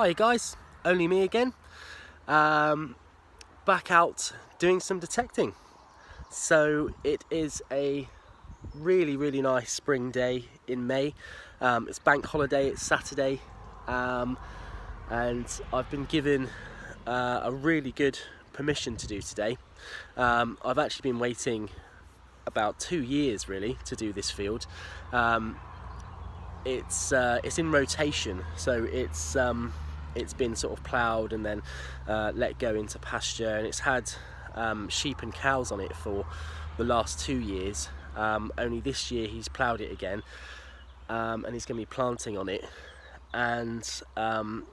Hi guys, only me again. Back out doing some detecting. So it is a really nice spring day in May. It's bank holiday, it's Saturday, and I've been given a really good permission to do today. I've actually been waiting about 2 years really to do this field. It's in rotation, so it's been sort of ploughed and then let go into pasture, and it's had sheep and cows on it for the last 2 years. Only this year he's ploughed it again, and he's going to be planting on it, and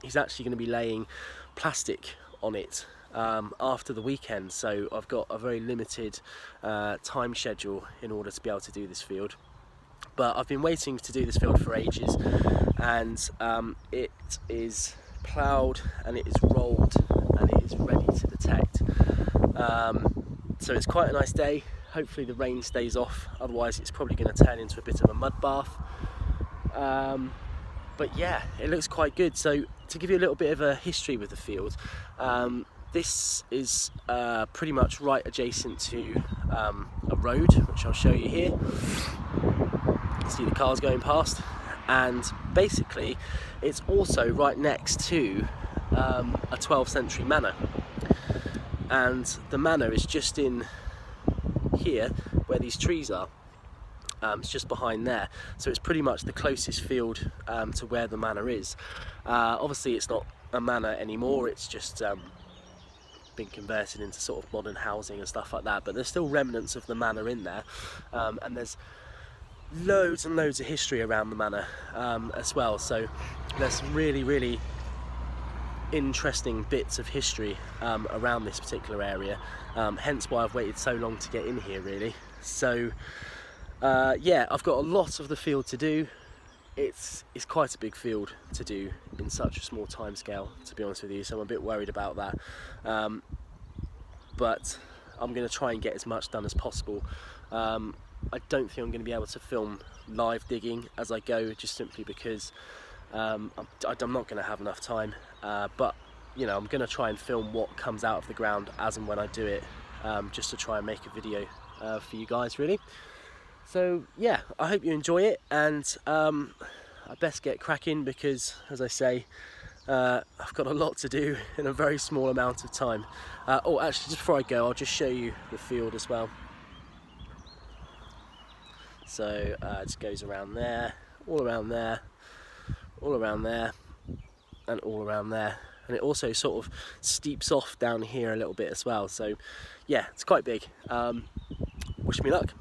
he's actually going to be laying plastic on it after the weekend. So I've got a very limited time schedule in order to be able to do this field. But I've been waiting to do this field for ages, and it is ploughed and it is rolled and it is ready to detect. So it's quite a nice day. Hopefully the rain stays off, otherwise it's probably going to turn into a bit of a mud bath. But yeah, it looks quite good. So to give you a little bit of a history with the field, this is pretty much right adjacent to a road, which I'll show you here. See the cars going past, and basically it's also right next to a 12th century manor, and the manor is just in here where these trees are. It's just behind there, so it's pretty much the closest field to where the manor is. Obviously it's not a manor anymore, it's just been converted into sort of modern housing and stuff like that, but there's still remnants of the manor in there, and there's loads and loads of history around the manor as well. So there's some really interesting bits of history around this particular area, hence why I've waited so long to get in here really. So yeah, I've got a lot of the field to do. It's quite a big field to do in such a small time scale, to be honest with you, so I'm a bit worried about that, but I'm going to try and get as much done as possible. I don't think I'm going to be able to film live digging as I go, just simply because I'm not going to have enough time, but you know, I'm going to try and film what comes out of the ground as and when I do it, just to try and make a video for you guys really. So yeah, I hope you enjoy it, and I best get cracking because, as I say, I've got a lot to do in a very small amount of time. Oh, actually, just before I go, I'll just show you the field as well. So it just goes around there, all around there, all around there, and all around there. And it also sort of steeps off down here a little bit as well. So yeah, it's quite big. Wish me luck.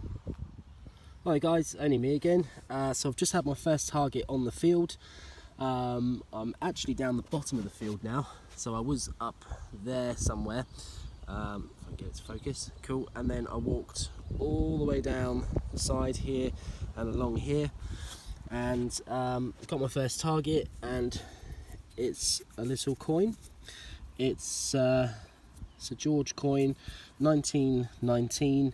Hi guys, only me again. So I've just had my first target on the field. I'm actually down the bottom of the field now. So I was up there somewhere. If I can get it to focus, cool. And then I walked all the way down the side here and along here, and got my first target, and it's a little coin. It's a George coin, 1919.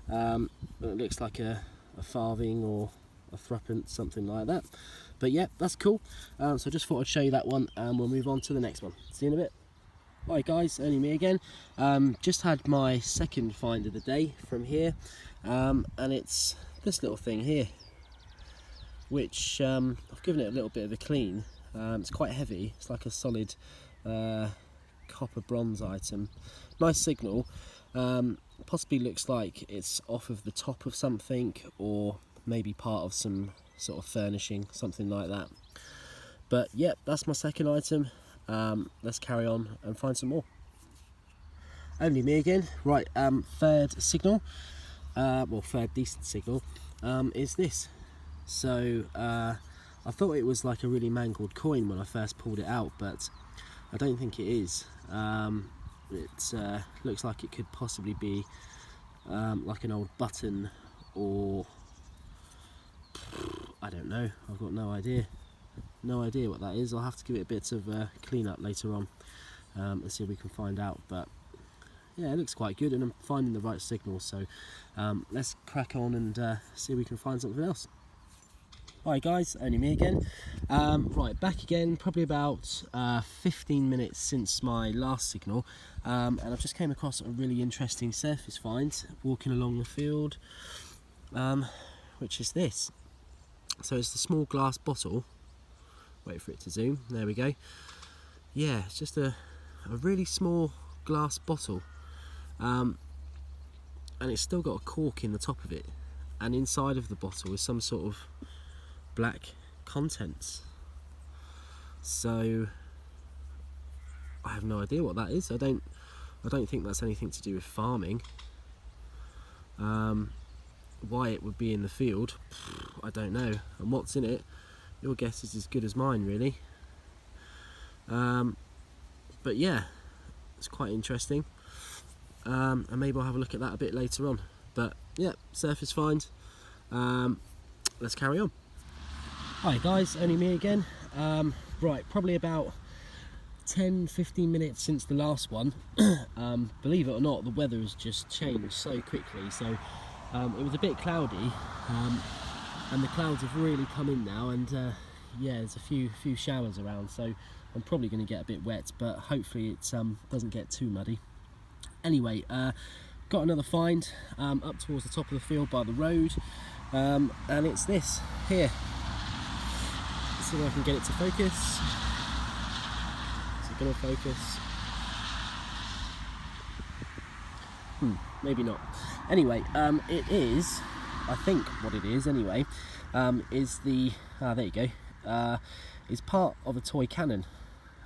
It looks like a farthing or a threepence, something like that. But yeah, that's cool. So I just thought I'd show you that one, and we'll move on to the next one. See you in a bit. Hi guys, only me again. Just had my second find of the day from here, and it's this little thing here, which I've given it a little bit of a clean. It's quite heavy, it's like a solid copper bronze item. Nice signal. Possibly looks like it's off of the top of something, or maybe part of some sort of furnishing, something like that. But yeah, that's my second item. Let's carry on and find some more. Only me again. Right, third signal, well, third decent signal, is this. So I thought it was like a really mangled coin when I first pulled it out, but I don't think it is. It looks like it could possibly be like an old button, or I don't know, I've got no idea what that is. I'll have to give it a bit of clean up later on and see if we can find out. But yeah, it looks quite good, and I'm finding the right signal, so let's crack on and see if we can find something else. Hi guys, only me again. Right, back again, probably about 15 minutes since my last signal, and I've just came across a really interesting surface find walking along the field, which is this. So it's the small glass bottle. Wait for it to zoom, there we go. Yeah, it's just a really small glass bottle, and it's still got a cork in the top of it, and inside of the bottle is some sort of black contents. So I have no idea what that is. I don't think that's anything to do with farming. Why it would be in the field, I don't know. And what's in it, your guess is as good as mine, really. But yeah, it's quite interesting, and maybe I'll have a look at that a bit later on. But yeah, surface find. Let's carry on. Hi guys, only me again. Right, probably about 10-15 minutes since the last one. Believe it or not, the weather has just changed so quickly. So it was a bit cloudy, and the clouds have really come in now, and yeah, there's a few showers around, so I'm probably going to get a bit wet, but hopefully it doesn't get too muddy. Anyway, got another find up towards the top of the field by the road, and it's this here. See if I can get it to focus. Is it going to focus? Maybe not. Anyway, it is, I think what it is anyway, is the, there you go, is part of a toy cannon.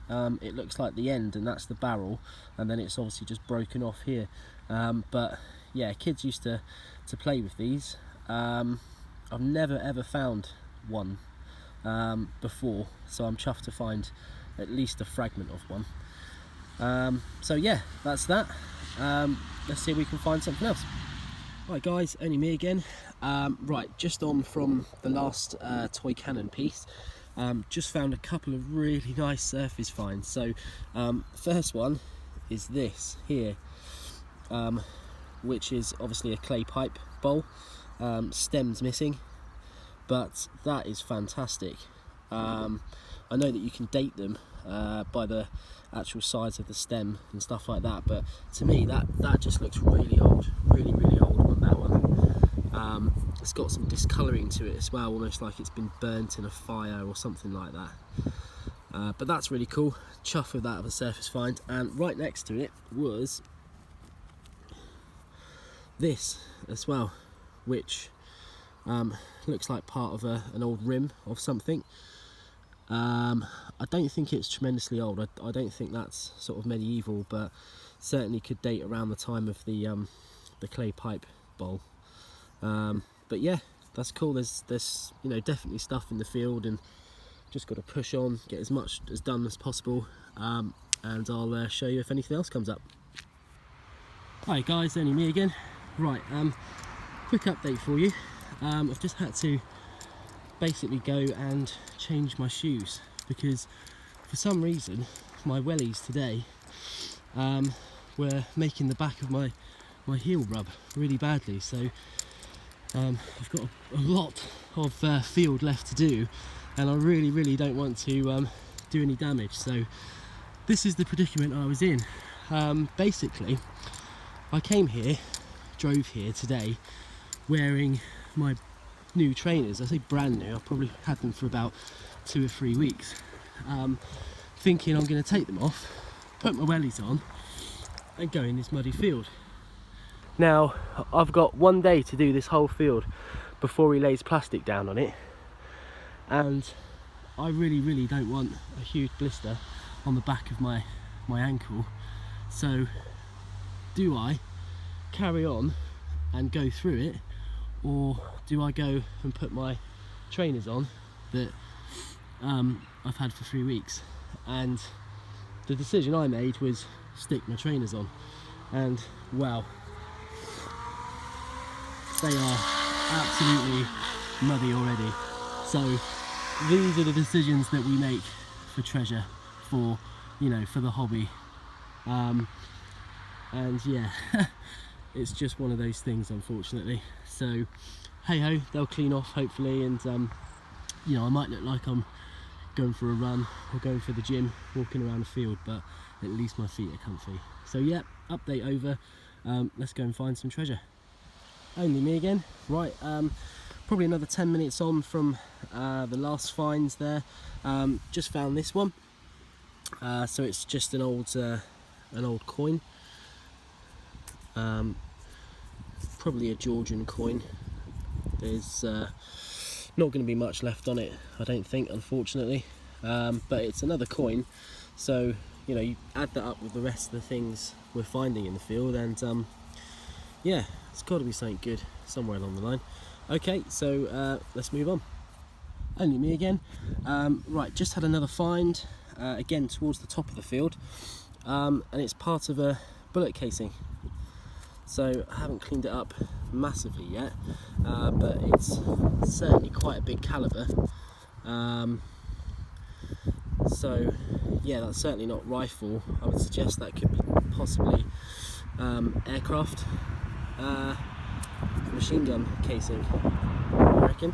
It looks like the end, and that's the barrel, and then it's obviously just broken off here. But yeah, kids used to play with these. I've never ever found one before, so I'm chuffed to find at least a fragment of one. So yeah, that's that. Let's see if we can find something else. Right guys, only me again. Right, just on from the last toy cannon piece. Just found a couple of really nice surface finds. So first one is this here, which is obviously a clay pipe bowl. Stem's missing, but that is fantastic. I know that you can date them by the actual size of the stem and stuff like that, but to me that just looks really old, really old on that one. It's got some discolouring to it as well, almost like it's been burnt in a fire or something like that. But that's really cool. Chuff with that of a surface find. And right next to it was this as well, which looks like part of an old rim of something. I don't think it's tremendously old. I don't think that's sort of medieval, but certainly could date around the time of the clay pipe bowl. But yeah, that's cool. There's you know, definitely stuff in the field, and just got to push on, get as much as done as possible, and I'll show you if anything else comes up. Hi guys, only me again. Right, quick update for you. I've just had to basically go and change my shoes, because for some reason my wellies today were making the back of my heel rub really badly. So I've got a lot of field left to do, and I really don't want to do any damage. So this is the predicament I was in. Basically, I came here, drove here today wearing my new trainers. I say brand new, I've probably had them for about 2 or 3 weeks, thinking I'm going to take them off, put my wellies on and go in this muddy field. Now I've got 1 day to do this whole field before he lays plastic down on it, and I really don't want a huge blister on the back of my ankle. So do I carry on and go through it, or do I go and put my trainers on that I've had for 3 weeks? And the decision I made was stick my trainers on, and wow, they are absolutely muddy already. So these are the decisions that we make for treasure, for, you know, for the hobby. And yeah, it's just one of those things, unfortunately. So hey ho, they'll clean off hopefully, and you know, I might look like I'm going for a run or going for the gym, walking around the field, but at least my feet are comfy. So yeah, update over. Let's go and find some treasure. Only me again. Right, probably another 10 minutes on from the last finds there. Just found this one. So it's just an old coin. Probably a Georgian coin. There's not going to be much left on it, I don't think, unfortunately. But it's another coin, so you know, you add that up with the rest of the things we're finding in the field, and yeah, it's got to be something good somewhere along the line. Okay, so let's move on. Only me again. Right, just had another find, again towards the top of the field, and it's part of a bullet casing. So I haven't cleaned it up massively yet, but it's certainly quite a big calibre. So yeah, that's certainly not rifle. I would suggest that could be possibly aircraft machine gun casing, I reckon.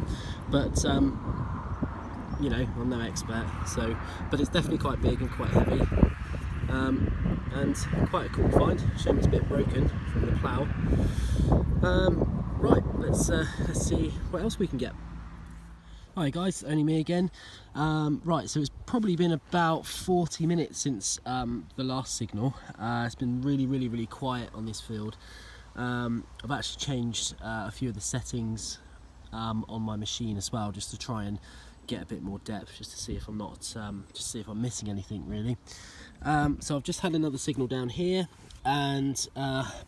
But you know, I'm no expert, so, but it's definitely quite big and quite heavy, and quite a cool find. Shame it's a bit broken from the plough. Right, let's see what else we can get. Hi guys, only me again. Right, so it's probably been about 40 minutes since the last signal. It's been really quiet on this field. I've actually changed a few of the settings on my machine as well, just to try and get a bit more depth, just to see if I'm not, just to see if I'm missing anything really. So I've just had another signal down here, and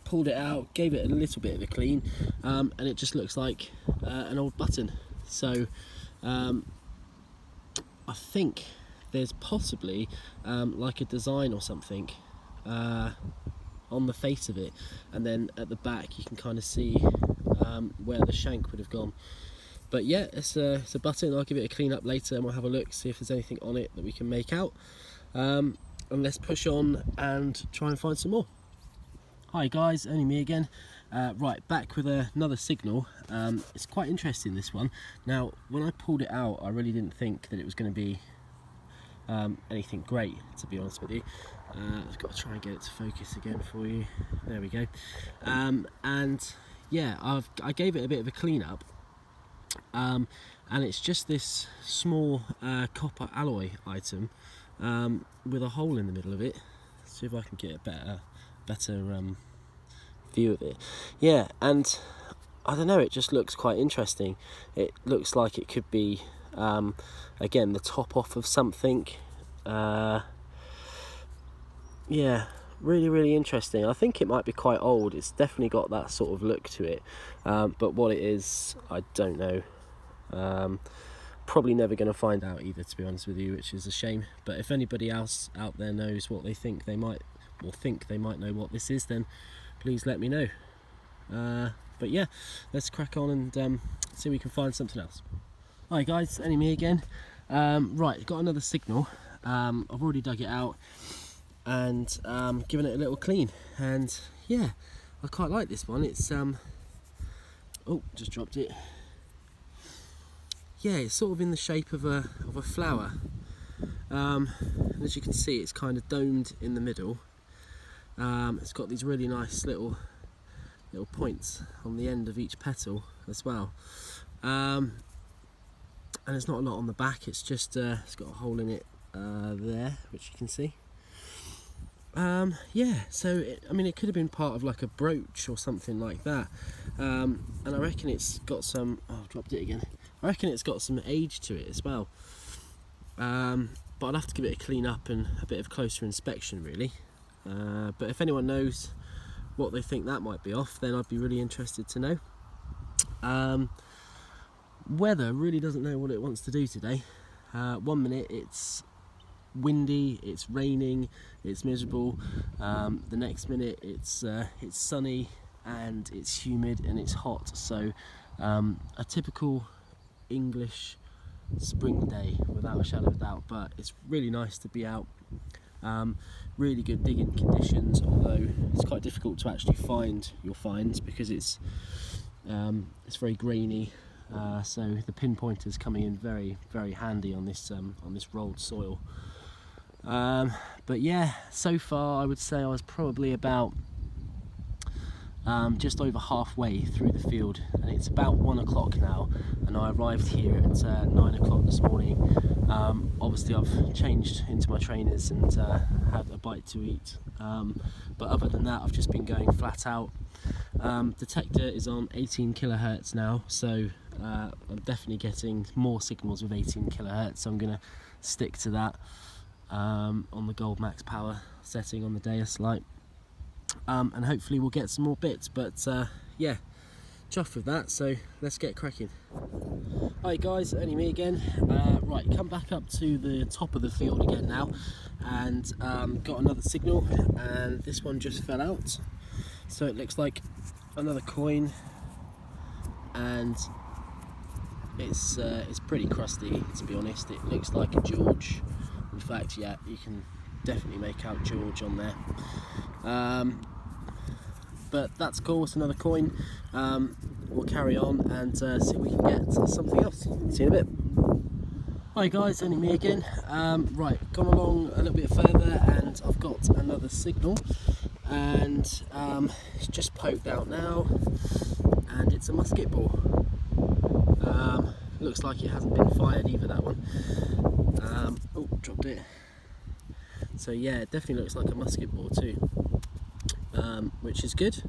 pulled it out, gave it a little bit of a clean, and it just looks like an old button. So I think there's possibly like a design or something on the face of it, and then at the back you can kind of see where the shank would have gone. But yeah, it's a button. I'll give it a clean up later and we'll have a look, see if there's anything on it that we can make out. And let's push on and try and find some more. Hi guys, only me again. Right, back with another signal. It's quite interesting, this one. Now, when I pulled it out, I really didn't think that it was going to be anything great, to be honest with you. I've got to try and get it to focus again for you. There we go. And yeah, I gave it a bit of a clean up. And it's just this small copper alloy item with a hole in the middle of it. Let's see if I can get a better view of it. Yeah, and I don't know, it just looks quite interesting. It looks like it could be again the top off of something. Yeah, really interesting. I think it might be quite old. It's definitely got that sort of look to it, but what it is, I don't know. Probably never going to find out either, to be honest with you, which is a shame. But if anybody else out there knows what they think, they might know what this is, then please let me know. But yeah, let's crack on and see if we can find something else. Hi guys, only me again. Right, got another signal. I've already dug it out and given it a little clean, and yeah, I quite like this one. It's oh, just dropped it. Yeah, it's sort of in the shape of a flower. And as you can see, it's kind of domed in the middle. It's got these really nice little points on the end of each petal as well. And there's not a lot on the back. It's just it's got a hole in it there, which you can see. Yeah, so I mean, it could have been part of like a brooch or something like that. And I reckon it's got some. Oh, I've dropped it again. I reckon it's got some age to it as well. But I'd have to give it a clean up and a bit of closer inspection, really. But if anyone knows what they think that might be off, then I'd be really interested to know. Weather really doesn't know what it wants to do today. 1 minute it's windy, it's raining, it's miserable. The next minute it's sunny and it's humid and it's hot. So a typical English spring day without a shadow of a doubt. But it's really nice to be out. Really good digging conditions, although it's quite difficult to actually find your finds because it's very grainy so the pinpointer's coming in very, very handy on this rolled soil. But yeah, so far I would say I was probably about just over halfway through the field, and it's about 1 o'clock now, and I arrived here at 9 o'clock this morning. Obviously I've changed into my trainers and had a bite to eat, but other than that I've just been going flat out. Detector is on 18 kilohertz now, so I'm definitely getting more signals with 18 kilohertz, so I'm going to stick to that on the Gold Max power setting on the Deus light. And hopefully we'll get some more bits, but yeah, chuffed with that, so let's get cracking. Hi guys, only me again. Right, come back up to the top of the field again now, and got another signal, and this one just fell out, so it looks like another coin, and it's pretty crusty, to be honest. It looks like a George. In fact, yeah, you can definitely make out George on there. But that's cool, it's another coin. We'll carry on and see if we can get something else. See you in a bit. Hi guys, only me again. Right, gone along a little bit further and I've got another signal, and it's just poked out now, and it's a musket ball. Looks like it hasn't been fired either, that one. Oh, dropped it. So yeah, it definitely looks like a musket ball too, which is good.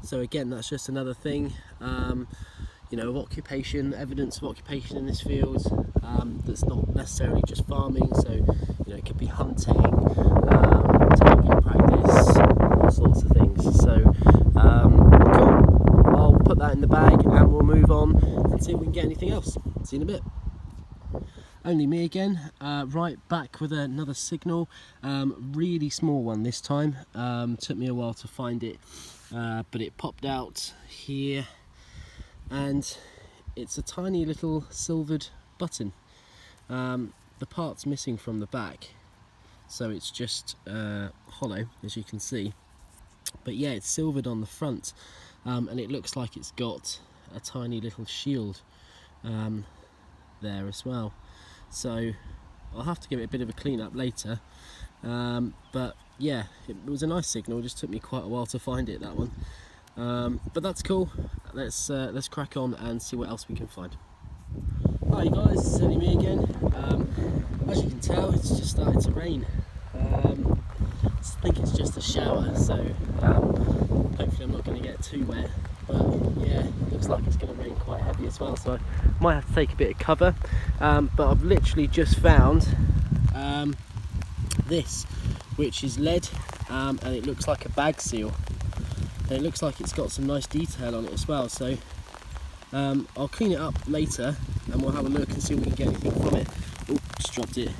So again, that's just another thing, you know, of occupation, evidence of occupation in this field, that's not necessarily just farming. So, you know, it could be hunting, target practice, all sorts of things. So cool, I'll put that in the bag and we'll move on and see if we can get anything else. See you in a bit. Only me again. Right, back with another signal, really small one this time. Took me a while to find it, but it popped out here, and it's a tiny little silvered button. The part's missing from the back, so it's just hollow, as you can see, but yeah, it's silvered on the front, and it looks like it's got a tiny little shield there as well. So I'll have to give it a bit of a clean up later, but yeah, it was a nice signal. It just took me quite a while to find it, that one, but that's cool. Let's crack on and see what else we can find. Hi guys, it's only me again. As you can tell, it's just started to rain. I think it's just a shower, so hopefully I'm not going to get too wet. But yeah, looks like it's going to rain quite heavy as well, so I might have to take a bit of cover. But I've literally just found this, which is lead, and it looks like a bag seal. And it looks like it's got some nice detail on it as well, so I'll clean it up later and we'll have a look and see if we can get anything from it. Oh, just dropped it.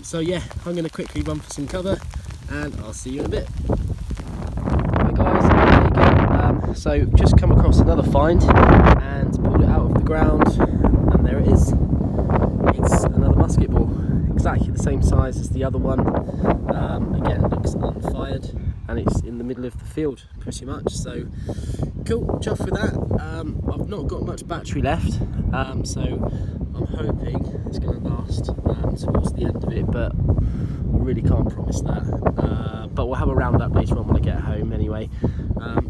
So yeah, I'm going to quickly run for some cover and I'll see you in a bit. Hi guys, so just come across another find and pulled it out of the ground, and there it is. It's another musket ball, exactly the same size as the other one. Again, it looks unfired and it's in the middle of the field pretty much, so cool, chuffed with that. I've not got much battery left, so I'm hoping it's going to last towards the end of it, but I really can't promise that. But we'll have a roundup later on when I get home anyway.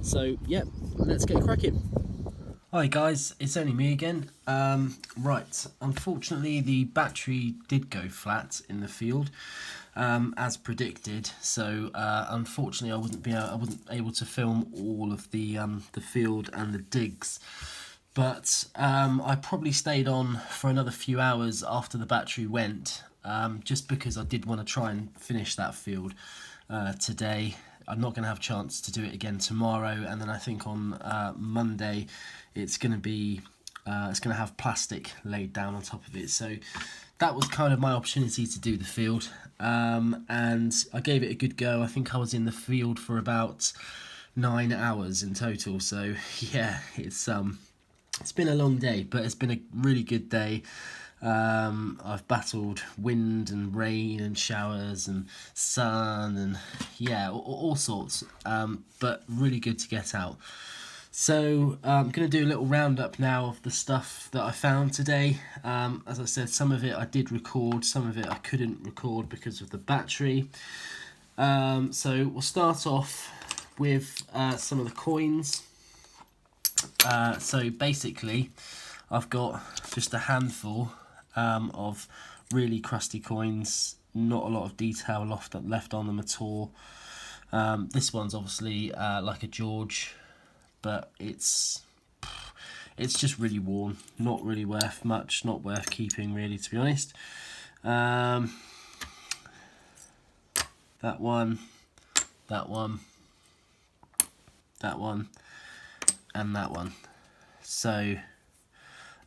So yeah, let's get cracking. Hi guys, it's only me again. Right, unfortunately the battery did go flat in the field, as predicted. So unfortunately I wasn't able to film all of the field and the digs. But I probably stayed on for another few hours after the battery went, just because I did want to try and finish that field today. I'm not going to have a chance to do it again tomorrow, and then I think on Monday it's going to be it's going to have plastic laid down on top of it. So that was kind of my opportunity to do the field, and I gave it a good go. I think I was in the field for about 9 hours in total. So yeah, it's been a long day, but it's been a really good day. I've battled wind and rain and showers and sun and yeah, all sorts, but really good to get out. So I'm going to do a little roundup now of the stuff that I found today. As I said, some of it I did record, some of it I couldn't record because of the battery. So we'll start off with some of the coins. So basically I've got just a handful of really crusty coins, not a lot of detail left on them at all. This one's obviously like a George, but it's just really worn, not really worth much, not worth keeping really, to be honest. That one, that one, that one, and that one. So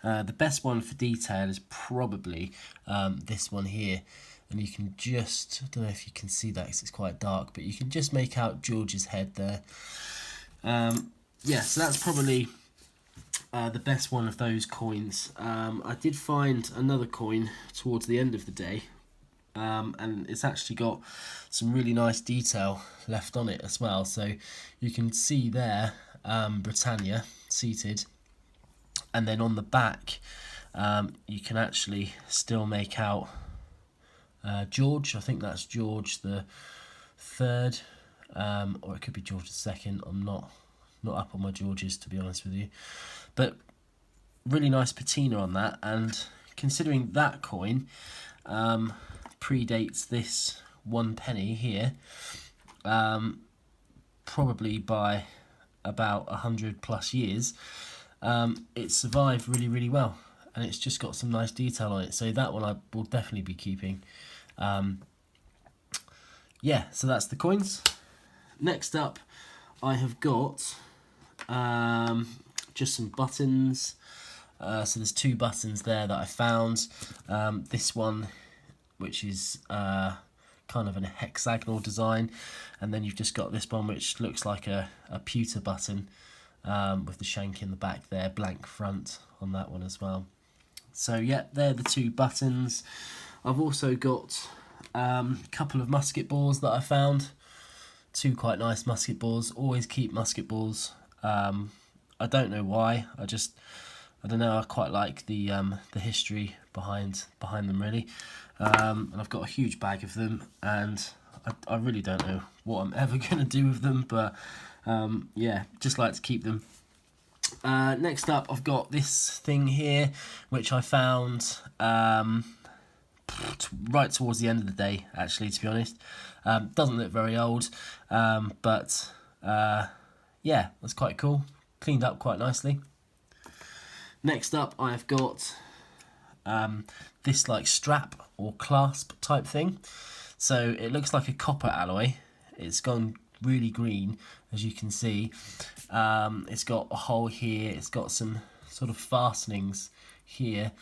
the best one for detail is probably this one here, and you can just, I don't know if you can see that because it's quite dark, but you can just make out George's head there. Yeah, so that's probably the best one of those coins. I did find another coin towards the end of the day, and it's actually got some really nice detail left on it as well. So you can see there Britannia seated, and then on the back you can actually still make out George. I think that's George the Third, or it could be George the Second. I'm not up on my Georges, to be honest with you, but really nice patina on that. And considering that coin predates this 1 penny here, probably by about 100+ years, it survived really well, and it's just got some nice detail on it. So that one I will definitely be keeping. Yeah, so that's the coins. Next up, I have got just some buttons. So there's 2 buttons there that I found. This one, which is kind of a hexagonal design, and then you've just got this one which looks like a pewter button with the shank in the back there, blank front on that one as well. So yeah, they're the 2 buttons. I've also got a couple of musket balls that I found. 2 quite nice musket balls. Always keep musket balls. I don't know why. I don't know. I quite like the history behind them really. And I've got a huge bag of them, and I really don't know what I'm ever going to do with them, but yeah, just like to keep them. Next up, I've got this thing here, which I found right towards the end of the day, actually, to be honest. Doesn't look very old, but yeah, that's quite cool. Cleaned up quite nicely. Next up, I've got this like strap or clasp type thing. So it looks like a copper alloy. It's gone really green, as you can see. It's got a hole here. It's got some sort of fastenings here.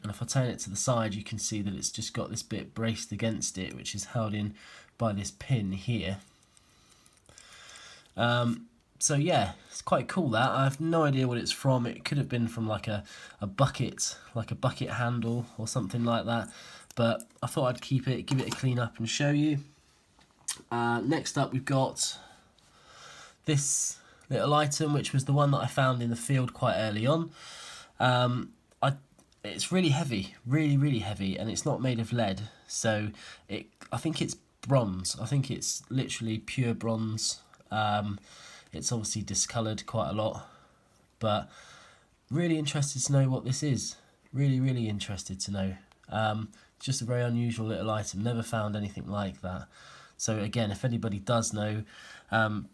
And if I turn it to the side, you can see that it's just got this bit braced against it, which is held in by this pin here. So yeah, it's quite cool that. I have no idea what it's from. It could have been from like a bucket, like a bucket handle or something like that. But I thought I'd keep it, give it a clean up and show you. Next up, we've got this little item, which was the one that I found in the field quite early on. It's really heavy, really heavy, and it's not made of lead. So I think it's bronze. I think it's literally pure bronze. It's obviously discoloured quite a lot, but really interested to know what this is. Really interested to know. Just a very unusual little item. Never found anything like that. So again, if anybody does know,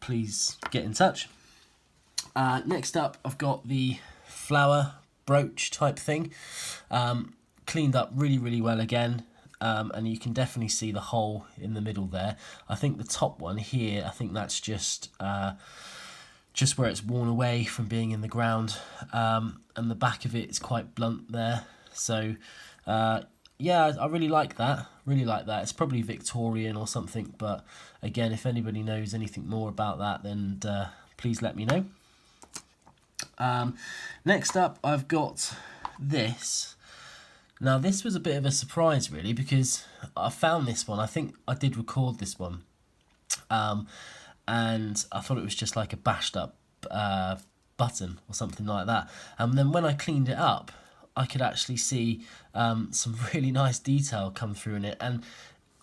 please get in touch. Next up, I've got the flower brooch type thing. Cleaned up really well again. And you can definitely see the hole in the middle there. I think the top one here, I think that's just where it's worn away from being in the ground, and the back of it is quite blunt there. So yeah, I really like that. It's probably Victorian or something, but again, if anybody knows anything more about that, then please let me know. Next up, I've got this. Now, this was a bit of a surprise, really, because I found this one. I think I did record this one. And I thought it was just like a bashed up button or something like that. And then when I cleaned it up, I could actually see some really nice detail come through in it, and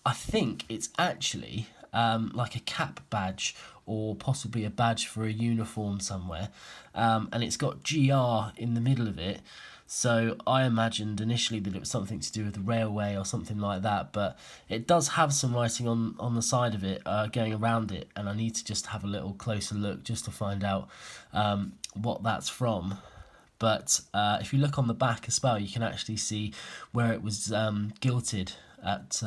I think it's actually like a cap badge or possibly a badge for a uniform somewhere, and it's got GR in the middle of it. So I imagined initially that it was something to do with the railway or something like that, but it does have some writing on the side of it going around it, and I need to just have a little closer look just to find out what that's from. But if you look on the back as well, you can actually see where it was gilded at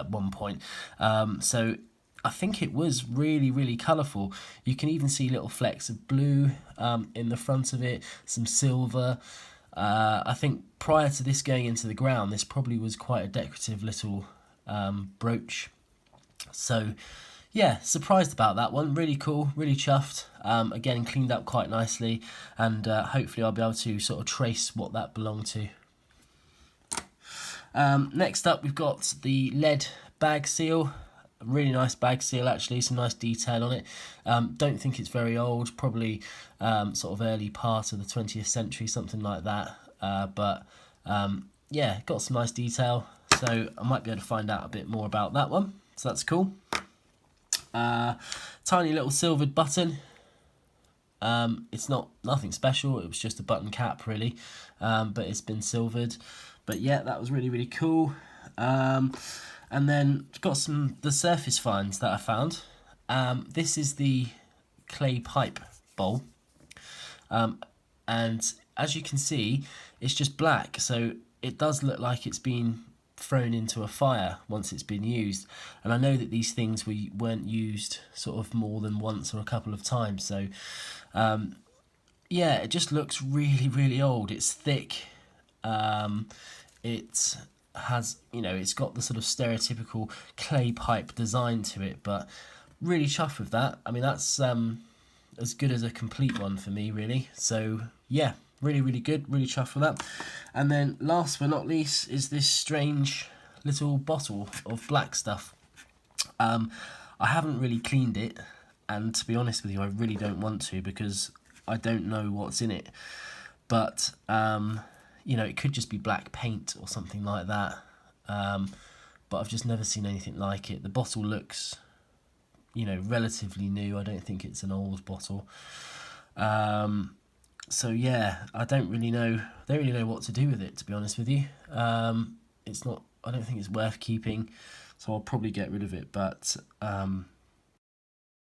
one point. So I think it was really, really colourful. You can even see little flecks of blue in the front of it, some silver. I think prior to this going into the ground, this probably was quite a decorative little brooch. So yeah, surprised about that one. Really cool, really chuffed. Again, cleaned up quite nicely, and hopefully I'll be able to sort of trace what that belonged to. Next up, we've got the lead bag seal. A really nice bag seal, actually, some nice detail on it. Don't think it's very old, probably sort of early part of the 20th century, something like that. But yeah, got some nice detail, so I might be able to find out a bit more about that one. So that's cool. Tiny little silvered button. It's nothing special, it was just a button cap really, but it's been silvered. But yeah, that was really, really cool. And then got the surface finds that I found. This is the clay pipe bowl, and as you can see, it's just black, so it does look like it's been thrown into a fire once it's been used. And I know that these things weren't used sort of more than once or a couple of times, so yeah, it just looks really, really old. It's thick. It has, it's got the sort of stereotypical clay pipe design to it, but really chuffed with that. I mean, that's as good as a complete one for me, really. So yeah, really, really good, really chuffed with that. And then last but not least is this strange little bottle of black stuff. I haven't really cleaned it, and to be honest with you, I really don't want to, because I don't know what's in it. But it could just be black paint or something like that. But I've just never seen anything like it. The bottle looks, relatively new. I don't think it's an old bottle. So yeah, I don't really know what to do with it, to be honest with you. I don't think it's worth keeping, so I'll probably get rid of it. But